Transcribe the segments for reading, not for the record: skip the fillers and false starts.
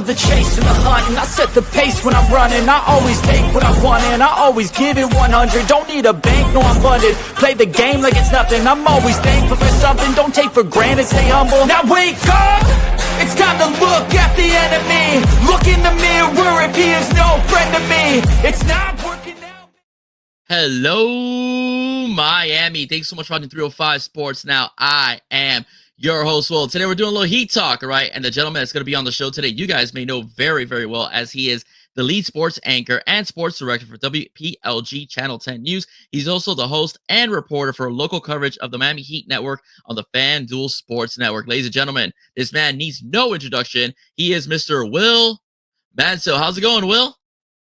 the chase and the hunt, and I set the pace when I'm running. I always take what I want and I always give it 100. Don't need a bank, no I'm funded. Play the game like it's nothing. I'm always thankful for something. Don't take for granted, stay humble. Now wake up! It's time to look at the enemy. Look in the mirror if he is no friend to me. It's not working out. Hello, Miami. Thanks so much for watching 305 Sports. Now, I am your host, Will. Today, we're doing a little Heat Talk, all right? And the gentleman that's going to be on the show today, you guys may know very, very well, as he is the lead sports anchor and sports director for WPLG Channel 10 News. He's also the host and reporter for local coverage of the Miami Heat Network on the FanDuel Sports Network. Ladies and gentlemen, this man needs no introduction. He is Mr. Will Manso. How's it going, Will?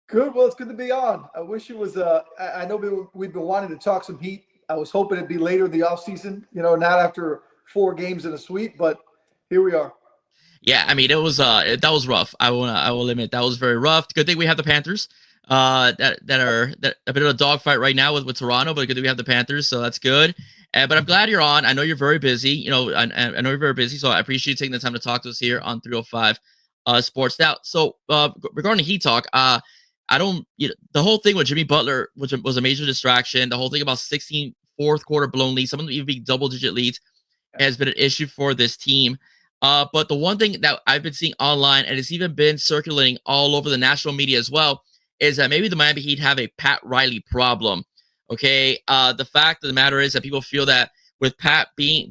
Good. Well, it's good to be on. I wish it was. I know we've been wanting to talk some Heat. I was hoping it'd be later in the offseason, not after 4 games in a sweep, but here we are. Yeah, I mean, it was that was rough. I will admit that was very rough. Good thing we have the Panthers, that are a bit of a dogfight right now with Toronto, but good thing we have the Panthers, so that's good. But I'm glad you're on. I know you're very busy. I know you're very busy, so I appreciate you taking the time to talk to us here on 305 Sports. Now, so regarding Heat Talk, I don't. The whole thing with Jimmy Butler, which was a major distraction. The whole thing about 16 fourth quarter blown leads, some of them even being double-digit leads, has been an issue for this team. But the one thing that I've been seeing online, and it's even been circulating all over the national media as well, is that maybe the Miami Heat have a Pat Riley problem. Okay, the fact of the matter is that people feel that with Pat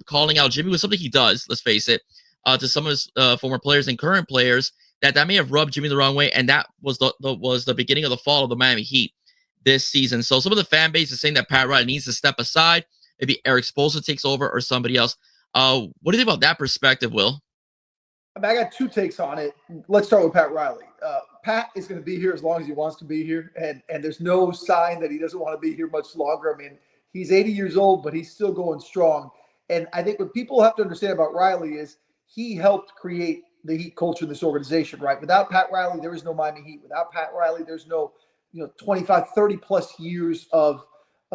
calling out Jimmy was something he does. Let's face it, to some of his former players and current players, that may have rubbed Jimmy the wrong way, and that was the beginning of the fall of the Miami Heat this season. So some of the fan base is saying that Pat Riley needs to step aside. Maybe Eric Spoelstra takes over or somebody else. What do you think about that perspective, Will? I got 2 takes on it. Let's start with Pat Riley. Pat is going to be here as long as he wants to be here, and there's no sign that he doesn't want to be here much longer. I mean, he's 80 years old, but he's still going strong. And I think what people have to understand about Riley is he helped create the Heat culture in this organization, right? Without Pat Riley, there is no Miami Heat. Without Pat Riley, there's no 25, 30-plus years of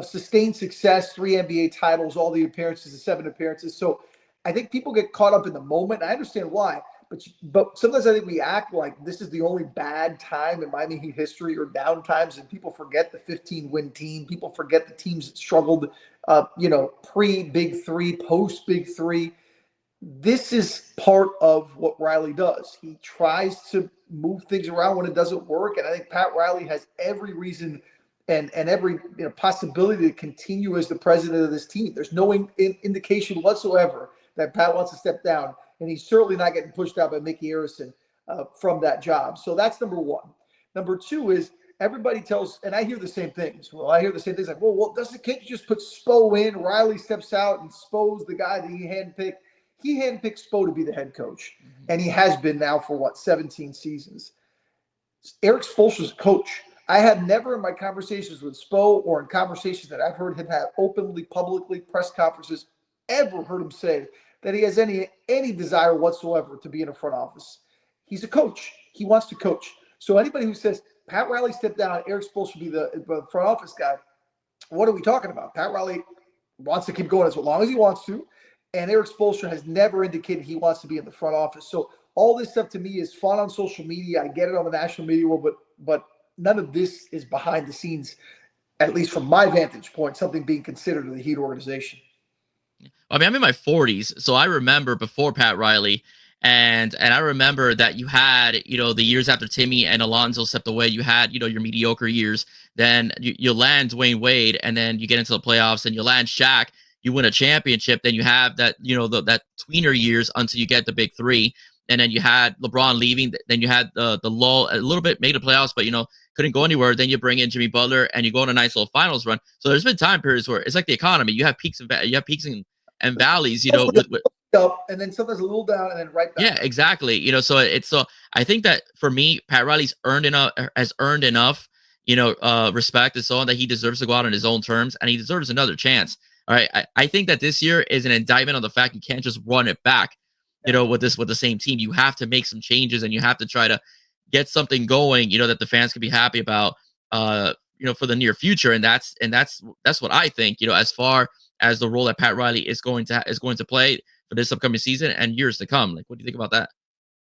sustained success, 3 NBA titles, all the appearances, the 7 appearances. So I think people get caught up in the moment. I understand why, but sometimes I think we act like this is the only bad time in Miami Heat history or down times, and people forget the 15-win team. People forget the teams that struggled, pre-Big Three, post-Big Three. This is part of what Riley does. He tries to move things around when it doesn't work, and I think Pat Riley has every reason and every possibility to continue as the president of this team. There's no indication whatsoever that Pat wants to step down, and he's certainly not getting pushed out by Mickey Arison from that job. So that's number one. Number 2 is everybody tells, and I hear the same things. Well, I hear the same things like, well, can't you just put Spo in? Riley steps out, and Spo's the guy that he handpicked. He handpicked Spo to be the head coach, and he has been now for 17 seasons. Eric Spoelstra's a coach. I have never in my conversations with Spo or in conversations that I've heard him have openly, publicly, press conferences, ever heard him say that he has any desire whatsoever to be in a front office. He's a coach. He wants to coach. So anybody who says Pat Riley stepped down, Eric Spoelstra be the front office guy, what are we talking about? Pat Riley wants to keep going as long as he wants to. And Eric Spoelstra has never indicated he wants to be in the front office. So all this stuff to me is fun on social media. I get it on the national media world, but none of this is behind the scenes, at least from my vantage point, something being considered in the Heat organization. I mean, I'm in my 40s, so I remember before Pat Riley, and I remember that you had, the years after Timmy and Alonzo stepped away, you had, your mediocre years. Then you land Dwayne Wade, and then you get into the playoffs, and you land Shaq. You win a championship, then you have that, that tweener years until you get the big 3. And then you had LeBron leaving. Then you had the lull a little bit, made the playoffs, but, couldn't go anywhere. Then you bring in Jimmy Butler and you go on a nice little finals run. So there's been time periods where it's like the economy. You have peaks and valleys, Up and then sometimes a little down and then right back. Yeah, exactly. So I think that for me, Pat Riley's has earned enough, respect and so on, that he deserves to go out on his own terms, and he deserves another chance. All right. I think that this year is an indictment on the fact you can't just run it back, with the same team. You have to make some changes, and you have to try to get something going, that the fans can be happy about, for the near future. And that's what I think, as far as the role that Pat Riley is going to play for this upcoming season and years to come. Like, what do you think about that?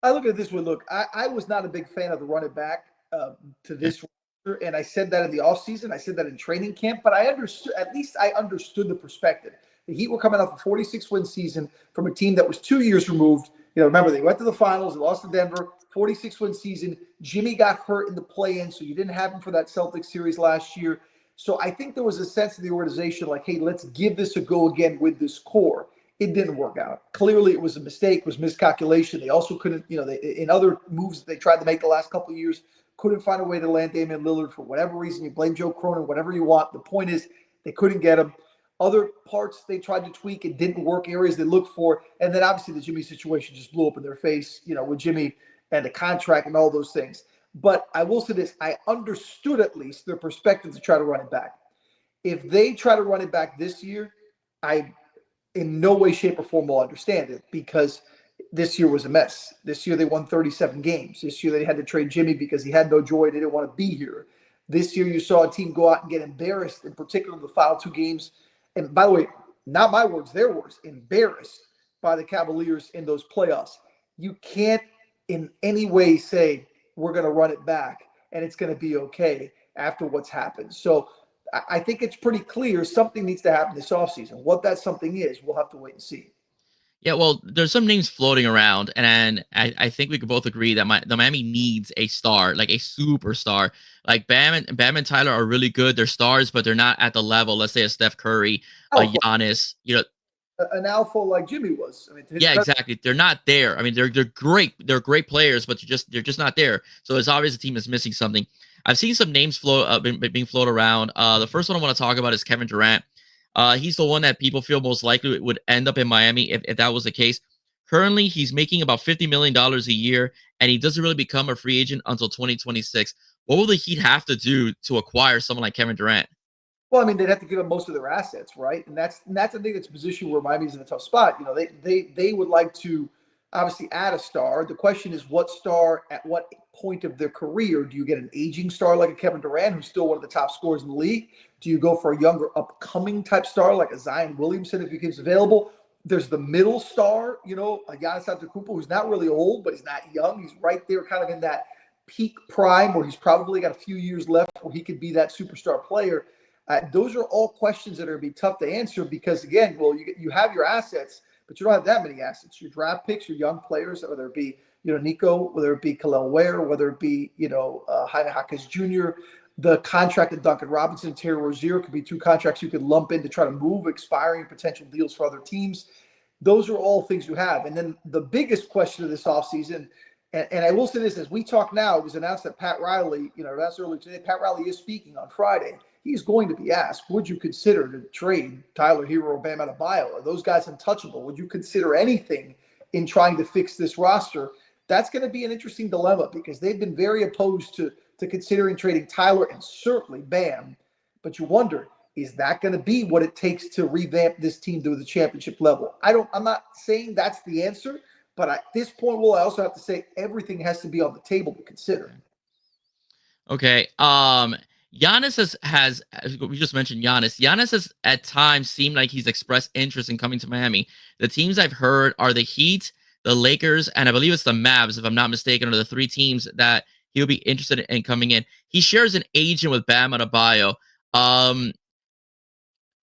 I look at it this way. Look, I was not a big fan of the running back to Okay. this roster, and I said that in the offseason. I said that in training camp, but I understood, at least I understood the perspective. The Heat were coming off a 46-win season from a team that was 2 years removed. Remember, they went to the finals, they lost to Denver, 46-win season. Jimmy got hurt in the play-in, so you didn't have him for that Celtics series last year. So I think there was a sense of the organization like, hey, let's give this a go again with this core. It didn't work out. Clearly, it was a mistake, was miscalculation. They also couldn't, in other moves that they tried to make the last couple of years, couldn't find a way to land Damian Lillard for whatever reason. You blame Joe Cronin, whatever you want. The point is, they couldn't get him. Other parts they tried to tweak, it didn't work. Areas they looked for, and then obviously the Jimmy situation just blew up in their face. With Jimmy and the contract and all those things. But I will say this: I understood at least their perspective to try to run it back. If they try to run it back this year, I in no way, shape, or form will understand it, because this year was a mess. This year they won 37 games. This year they had to trade Jimmy because he had no joy. They didn't want to be here. This year you saw a team go out and get embarrassed, in particular the final two games. And by the way, not my words, their words, embarrassed by the Cavaliers in those playoffs. You can't in any way say we're going to run it back and it's going to be okay after what's happened. So I think it's pretty clear something needs to happen this offseason. What that something is, we'll have to wait and see. Yeah, well, there's some names floating around, and I think we could both agree that the Miami needs a star, like a superstar. Like Bam and Tyler are really good. They're stars, but they're not at the level, let's say, a Steph Curry, a Alpha, Giannis. an alpha like Jimmy was. I mean, Yeah, exactly. They're not there. I mean, they're great. They're great players, but they're just not there. So it's obvious the team is missing something. I've seen some names being floated around. The first one I want to talk about is Kevin Durant. He's the one that people feel most likely would end up in Miami if that was the case. Currently, he's making about $50 million a year, and he doesn't really become a free agent until 2026. What will the Heat have to do to acquire someone like Kevin Durant? Well, I mean, they'd have to give up most of their assets, right? And that's I think that's a position where Miami's in a tough spot. They would like to obviously add a star. The question is, what star at what point of their career? Do you get an aging star like a Kevin Durant, who's still one of the top scorers in the league? Do you go for a younger, upcoming type star like a Zion Williamson if he becomes available? There's the middle star, a Giannis Antetokounmpo, who's not really old, but he's not young. He's right there, kind of in that peak prime where he's probably got a few years left where he could be that superstar player. Those are all questions that are going to be tough to answer because, again, well, you have your assets, but you don't have that many assets. Your draft picks, your young players, whether it be, Nico, whether it be Khalil Ware, whether it be, Jaime Jaquez Jr., the contract of Duncan Robinson and Terry Rozier could be two contracts you could lump in to try to move expiring potential deals for other teams. Those are all things you have. And then the biggest question of this offseason, and I will say this, as we talk now, it was announced that Pat Riley, announced earlier today, Pat Riley is speaking on Friday. He's going to be asked, would you consider to trade Tyler Hero or Bam Adebayo? Are those guys untouchable? Would you consider anything in trying to fix this roster? That's going to be an interesting dilemma because they've been very opposed to considering trading Tyler and certainly Bam. But you wonder, is that going to be what it takes to revamp this team to the championship level? I'm not saying that's the answer, but at this point, we'll also have to say everything has to be on the table to consider. Okay. Giannis has we just mentioned Giannis. Giannis has at times seemed like he's expressed interest in coming to Miami. The teams I've heard are the Heat, the Lakers, and I believe it's the Mavs, if I'm not mistaken, are the three teams that he'll be interested in coming in. He shares an agent with Bam Adebayo. In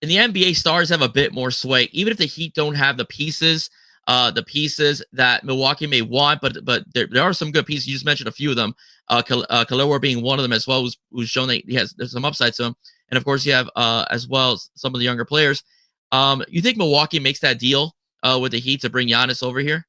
the NBA, stars have a bit more sway, even if the Heat don't have the pieces that Milwaukee may want, but there are some good pieces. You just mentioned a few of them. Khalil Ware being one of them as well, who's shown that there's some upside to him, and of course you have as well some of the younger players. You think Milwaukee makes that deal with the Heat to bring Giannis over here?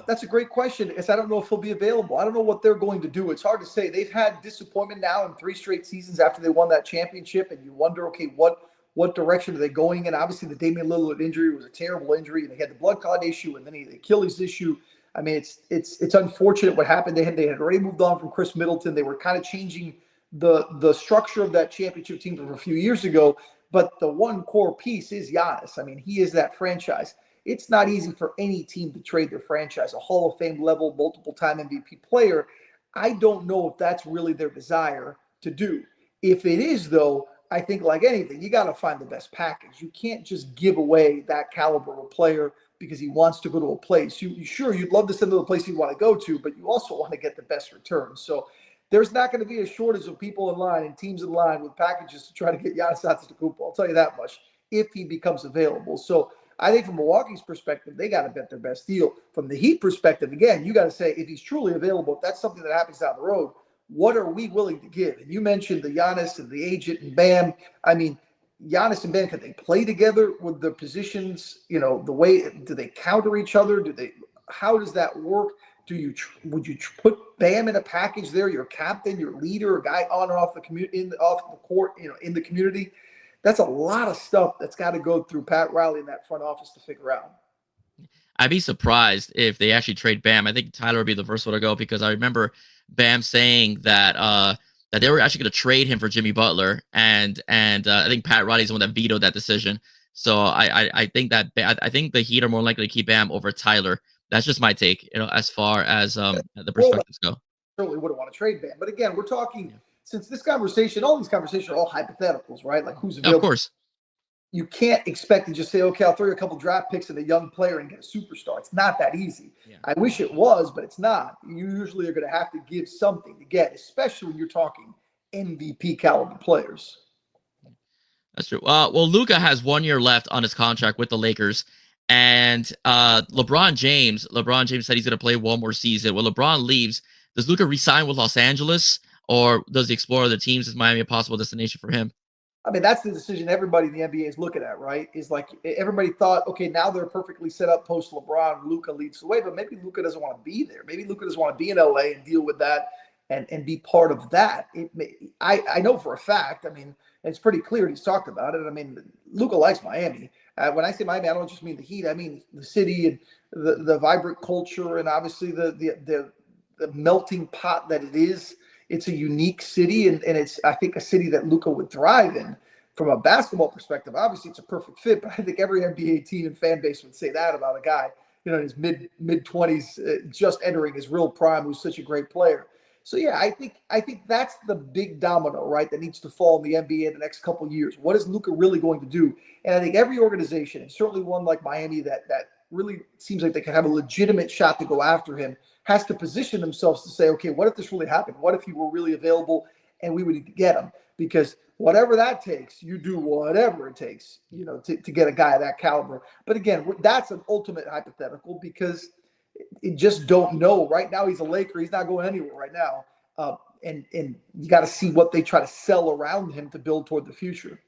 That's a great question because I don't know if he'll be available. I don't know what they're going to do. It's hard to say. They've had disappointment now in 3 straight seasons after they won that championship, and you wonder, okay, what direction are they going in? Obviously, the Damian Lillard injury was a terrible injury, and they had the blood clot issue, and then the Achilles issue. I mean, it's unfortunate what happened. They had already moved on from Chris Middleton. They were kind of changing the structure of that championship team from a few years ago. But the one core piece is Giannis. I mean, he is that franchise. It's not easy for any team to trade their franchise, a Hall of Fame level, multiple-time MVP player. I don't know if that's really their desire to do. If it is, though, I think like anything, you got to find the best package. You can't just give away that caliber of player because he wants to go to a place. Sure, you'd love to send to the place you want to go to, but you also want to get the best return. So there's not going to be a shortage of people in line and teams in line with packages to try to get Giannis Antetokounmpo. I'll tell you that much, if he becomes available. So I think from Milwaukee's perspective, they got to bet their best deal. From the Heat perspective, again, you got to say, if he's truly available, if that's something that happens down the road, what are we willing to give? And you mentioned the Giannis and the agent and Bam. I mean, Giannis and Bam, can they play together with their positions? You know, the way, do they counter each other? How does that work? Would you put Bam in a package there? Your captain, your leader, a guy on and off the off the court, you know, in the community. That's a lot of stuff that's got to go through Pat Riley in that front office to figure out. I'd be surprised if they actually trade Bam. I think Tyler would be the first one to go, because I remember Bam saying that they were actually going to trade him for Jimmy Butler, and I think Pat Riley's the one that vetoed that decision. So I think I think the Heat are more likely to keep Bam over Tyler. That's just my take, you know, as far as the perspectives go. Certainly wouldn't want to trade Bam, but again, we're talking, since this conversation, all these conversations are all hypotheticals, right? Like, who's available? Of course. You can't expect to just say, okay, I'll throw you a couple draft picks and a young player and get a superstar. It's not that easy. Yeah. I wish it was, but it's not. You usually are going to have to give something to get, especially when you're talking MVP caliber players. That's true. Well, Luka has 1 year left on his contract with the Lakers, and LeBron James said he's going to play one more season. When LeBron leaves, does Luka re-sign with Los Angeles, or does he explore other teams? Is Miami a possible destination for him? I mean, that's the decision everybody in the NBA is looking at, right? Is like, everybody thought, okay, now they're perfectly set up post LeBron. Luka leads the way, but maybe Luka doesn't want to be there. Maybe Luka doesn't want to be in LA and deal with that and be part of that. I know for a fact. I mean, it's pretty clear he's talked about it. I mean, Luka likes Miami. When I say Miami, I don't just mean the Heat. I mean the city and the vibrant culture, and obviously the melting pot that it is. It's a unique city, and it's, I think, a city that Luka would thrive in. From a basketball perspective, obviously it's a perfect fit, but I think every NBA team and fan base would say that about a guy, you know, in his mid-20s, just entering his real prime, who's such a great player. So yeah, I think that's the big domino, right, that needs to fall in the NBA in the next couple of years. What is Luka really going to do? And I think every organization, and certainly one like Miami that really seems like they can have a legitimate shot to go after him, has to position themselves to say, okay, what if this really happened? What if he were really available and we would need to get him? Because whatever that takes, you do whatever it takes, you know, to get a guy of that caliber. But again, that's an ultimate hypothetical, because you just don't know. Right now, he's a Laker. He's not going anywhere right now. And you got to see what they try to sell around him to build toward the future.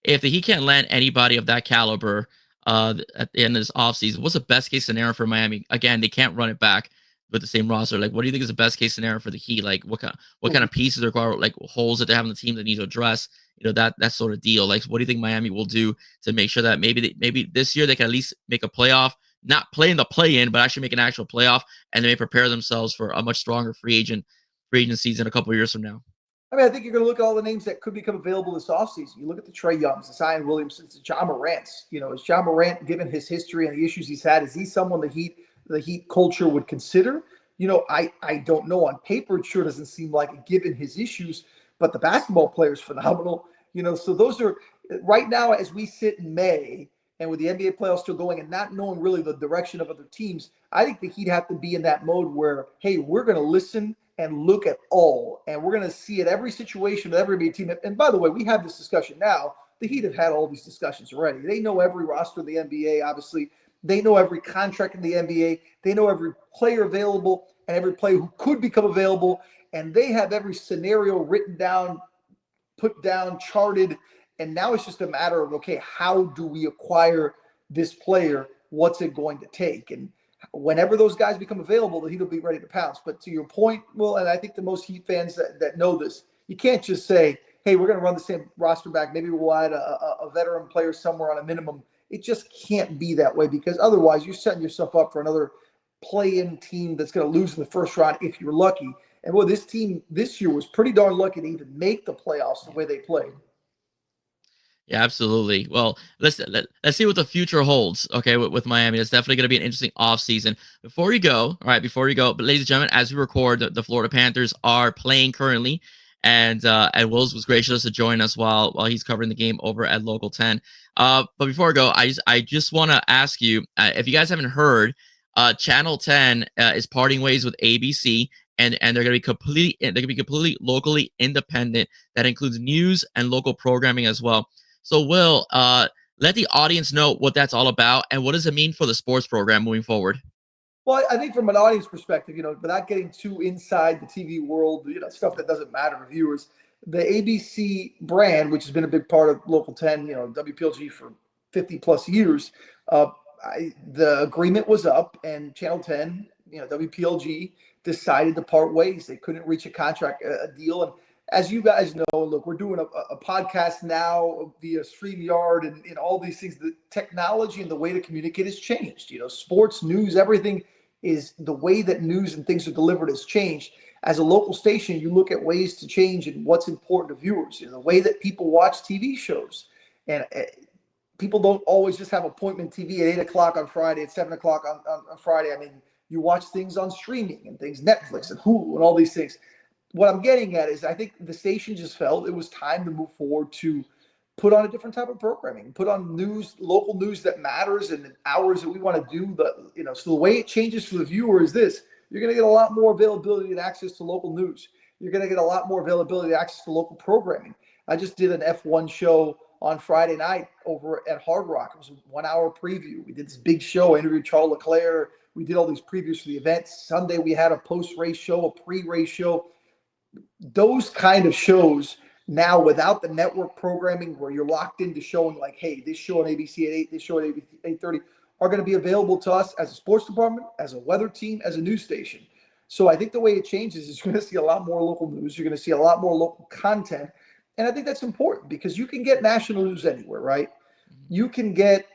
If he can't land anybody of that caliber at the end of this offseason, what's the best case scenario for Miami? Again, they can't run it back with the same roster. Like, what do you think is the best case scenario for the Heat? Like, what kind of pieces require, like, holes that they have in the team that need to address? You know, that sort of deal. Like, what do you think Miami will do to make sure that maybe this year they can at least make a playoff, not play in the play-in, but actually make an actual playoff, and they may prepare themselves for a much stronger free agent season a couple of years from now? I mean, I think you're going to look at all the names that could become available this offseason. You look at the Trae Youngs, the Zion Williamsons, the Ja Morants. You know, is Ja Morant, given his history and the issues he's had, is he someone the Heat culture would consider? You know, I don't know. On paper, it sure doesn't seem like it, given his issues, but the basketball player is phenomenal. You know, so those are, right now, as we sit in May, and with the NBA playoffs still going and not knowing really the direction of other teams, I think the Heat have to be in that mode where, hey, we're going to listen and look at all, and we're going to see at every situation with every NBA team. And by the way, we have this discussion now. The Heat have had all these discussions already. They know every roster in the NBA, obviously. They know every contract in the NBA. They know every player available and every player who could become available. And they have every scenario written down, put down, charted. And now it's just a matter of, okay, how do we acquire this player? What's it going to take? And whenever those guys become available, the Heat will be ready to pounce. But to your point, Will, and I think the most Heat fans that know this, you can't just say, hey, we're going to run the same roster back. Maybe we'll add a veteran player somewhere on a minimum. It just can't be that way, because otherwise you're setting yourself up for another play-in team that's going to lose in the first round if you're lucky. And well, this team this year was pretty darn lucky to even make the playoffs the way they played. Yeah, absolutely. Well, let's see what the future holds. Okay, with Miami, it's definitely going to be an interesting offseason. Before you go, but ladies and gentlemen, as we record, the Florida Panthers are playing currently, and Wills was gracious to join us while he's covering the game over at Local 10. But before I go, I just want to ask you, if you guys haven't heard, Channel 10 is parting ways with ABC, and they're going to be completely locally independent. That includes news and local programming as well. So, Will, let the audience know what that's all about, and what does it mean for the sports program moving forward. Well, I think from an audience perspective, without getting too inside the TV world, stuff that doesn't matter to viewers, the ABC brand, which has been a big part of Local 10, WPLG for 50 plus years, the agreement was up, and Channel 10, WPLG decided to part ways. They couldn't reach a deal. And as you guys know, look, we're doing a podcast now via StreamYard and all these things. The technology and the way to communicate has changed. Sports, news, everything is the way that news and things are delivered has changed. As a local station, you look at ways to change and what's important to viewers. The way that people watch TV shows. And people don't always just have appointment TV at 8 o'clock on Friday, at 7 o'clock on Friday. I mean, you watch things on streaming and things, Netflix and Hulu and all these things. What I'm getting at is I think the station just felt it was time to move forward to put on a different type of programming, put on news, local news that matters, and the hours that we want to do. So the way it changes for the viewer is this: you're going to get a lot more availability and access to local news. You're going to get a lot more availability and access to local programming. I just did an F1 show on Friday night over at Hard Rock. It was a 1 hour preview. We did this big show. I interviewed Charles Leclerc. We did all these previews for the event. Sunday, we had a post-race show, a pre-race show. Those kind of shows now, without the network programming where you're locked into showing like, hey, this show on ABC at 8, this show at 8:30, are going to be available to us as a sports department, as a weather team, as a news station. So I think the way it changes is you're going to see a lot more local news. You're going to see a lot more local content. And I think that's important because you can get national news anywhere, right? You can get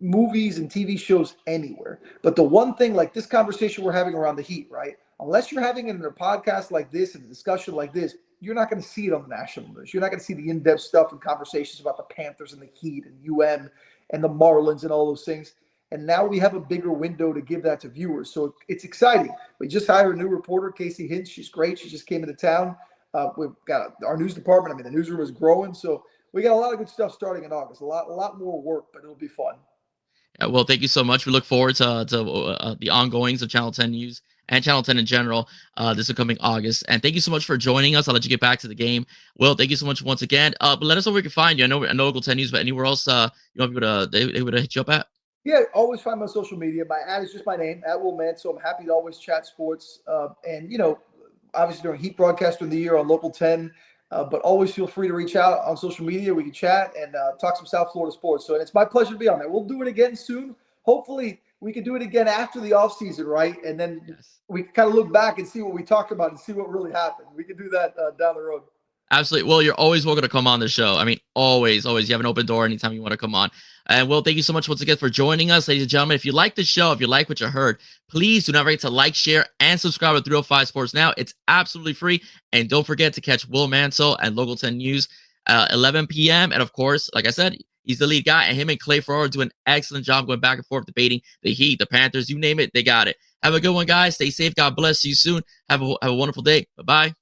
movies and TV shows anywhere. But the one thing, like this conversation we're having around the Heat, right? Unless you're having it in a podcast like this and a discussion like this, you're not going to see it on the national news. You're not going to see the in-depth stuff and conversations about the Panthers and the Heat and UM and the Marlins and all those things. And now we have a bigger window to give that to viewers. So it's exciting. We just hired a new reporter, Casey Hinch. She's great. She just came into town. We've got our news department. I mean, the newsroom is growing. So we got a lot of good stuff starting in August. A lot more work, but it'll be fun. Well, thank you so much. We look forward to the ongoings of Channel 10 News and Channel 10 in general this upcoming August. And thank you so much for joining us. I'll let you get back to the game. Will, thank you so much once again. But let us know where we can find you. I know Local 10 News, but anywhere else you want people to they would hit you up at? Yeah, always find my social media. My ad is just my name, at Will Manso. I'm happy to always chat sports. And, obviously during Heat broadcast during the year on Local 10. But always feel free to reach out on social media. We can chat and talk some South Florida sports. So it's my pleasure to be on there. We'll do it again soon. Hopefully we can do it again after the offseason, right? And then we can kind of look back and see what we talked about and see what really happened. We can do that down the road. Absolutely. Well, you're always welcome to come on the show. I mean, always. You have an open door anytime you want to come on. And Will, thank you so much once again for joining us, ladies and gentlemen. If you like the show, if you like what you heard, please do not forget to like, share, and subscribe to 305 Sports Now. It's absolutely free. And don't forget to catch Will Manso and Local 10 News 11 p.m. And of course, like I said, he's the lead guy, and him and Clay Ferraro do an excellent job going back and forth, debating the Heat, the Panthers, you name it, they got it. Have a good one, guys. Stay safe. God bless you soon. Have a wonderful day. Bye-bye.